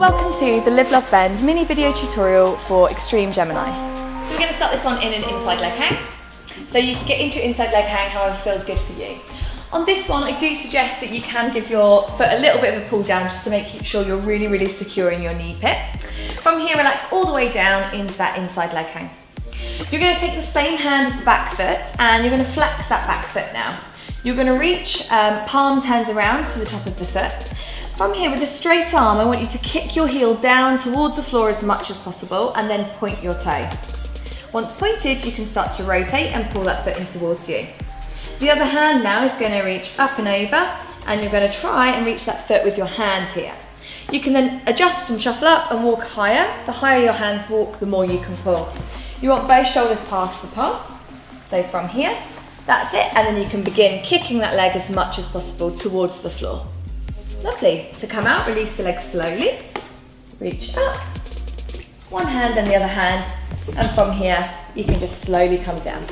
Welcome to the Live, Love, Bend mini video tutorial for Extreme Gemini. So we're going to start this one in an inside leg hang. So you can get into your inside leg hang however feels good for you. On this one, I do suggest that you can give your foot a little bit of a pull down just to make sure you're really secure in your knee pit. From here, relax all the way down into that inside leg hang. You're going to take the same hand as the back foot and you're going to flex that back foot now. You're going to reach, palm turns around to the top of the foot. From here, with a straight arm, I want you to kick your heel down towards the floor as much as possible and then point your toe. Once pointed, you can start to rotate and pull that foot in towards you. The other hand now is going to reach up and over and you're going to try and reach that foot with your hand here. You can then adjust and shuffle up and walk higher. The higher your hands walk, the more you can pull. You want both shoulders past the palm. So from here, that's it, and then you can begin kicking that leg as much as possible towards the floor. Lovely. So come out, release the leg slowly, reach up, one hand and the other hand, and from here you can just slowly come down.